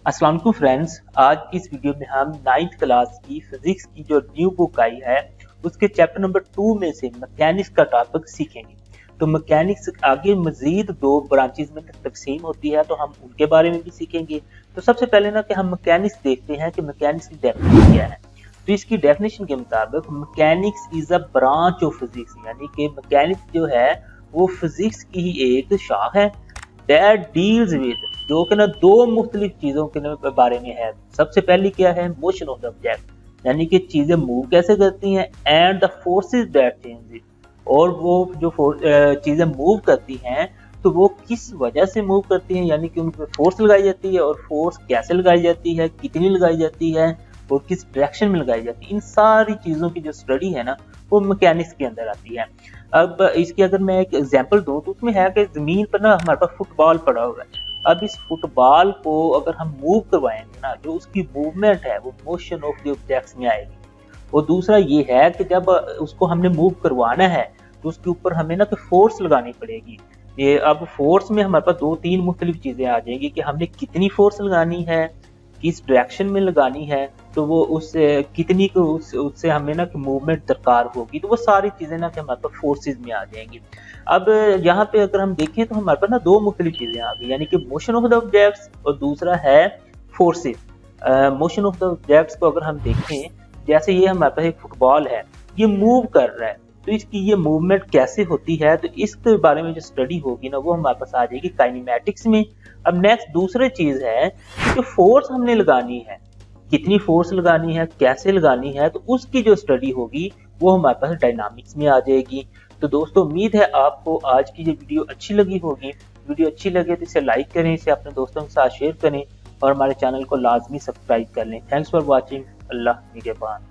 अस्सलाम वालेकुम फ्रेंड्स, आज की इस वीडियो में हम 9th क्लास की फिजिक्स की जो न्यू बुक आई है उसके चैप्टर नंबर 2 में से मैकेनिक्स का टॉपिक सीखेंगे। तो मैकेनिक्स आगे मजीद दो ब्रांचेस में तकसीम होती है, तो हम उनके बारे में भी सीखेंगे। तो सबसे पहले ना कि हम मैकेनिक्स देखते हैं कि मैकेनिक्स की डेफिनेशन क्या है। तो इसकी डेफिनेशन के मुताबिक mechanics is a branch of physics, यानी कि मैकेनिक्स जो है वो फिजिक्स की ही एक शाख है दैट डील्स विद, जो कि ना दो मुख्तलिफ चीज़ों के बारे में है। सबसे पहली क्या है, मोशन ऑफ द ऑब्जेक्ट, यानी कि चीज़ें मूव कैसे करती हैं, and the forces that change it, और वो जो चीज़ें मूव करती हैं तो वो किस वजह से मूव करती हैं, यानी कि उन पर फोर्स लगाई जाती है और फोर्स कैसे लगाई जाती है, कितनी लगाई जाती है और किस डायरेक्शन में लगाई जाती है। इन सारी चीज़ों की जो स्टडी है ना वो मैकेनिक्स के अंदर आती है। अब इसकी अगर मैं एक एग्जांपल दूं तो उसमें है कि ज़मीन पर ना हमारे पास फुटबॉल पड़ा हुआ है। अब इस फुटबॉल को अगर हम मूव करवाएंगे ना, जो उसकी मूवमेंट है वो मोशन ऑफ द ऑब्जेक्ट्स में आएगी। और दूसरा ये है कि जब उसको हमने मूव करवाना है तो उसके ऊपर हमें ना तो फोर्स लगानी पड़ेगी। ये अब फोर्स में हमारे पास दो तीन मुख्तलिफ चीज़ें आ जाएंगी कि हमने कितनी फोर्स लगानी है, किस डायरेक्शन में लगानी है, तो वो उस कितनी को उससे हमें ना मूवमेंट दरकार होगी। तो वो सारी चीज़ें ना कि हमारे पास फोर्सेज में आ जाएंगी। अब यहाँ पे अगर हम देखें तो हमारे पास ना दो मुख्तलिफ चीज़ें आ गई, यानी कि मोशन ऑफ द ऑब्जेक्ट्स और दूसरा है forces. Motion of the objects को अगर हम देखें, जैसे ये हमारे पास एक फुटबॉल है, ये मूव कर रहा है, तो इसकी ये मूवमेंट कैसे होती है, तो इसके बारे में जो स्टडी होगी ना वो हमारे पास आ जाएगी काइनेमैटिक्स में। अब नेक्स्ट दूसरी चीज़ है कि फोर्स हमने लगानी है, कितनी फोर्स लगानी है, कैसे लगानी है, तो उसकी जो स्टडी होगी वो हमारे पास डायनामिक्स में आ जाएगी। तो दोस्तों उम्मीद है आपको आज की ये वीडियो अच्छी लगी होगी। वीडियो अच्छी लगे तो इसे लाइक करें, इसे अपने दोस्तों के साथ शेयर करें और हमारे चैनल को लाजमी सब्सक्राइब कर लें। Thanks for watching. अल्लाह निगहबान।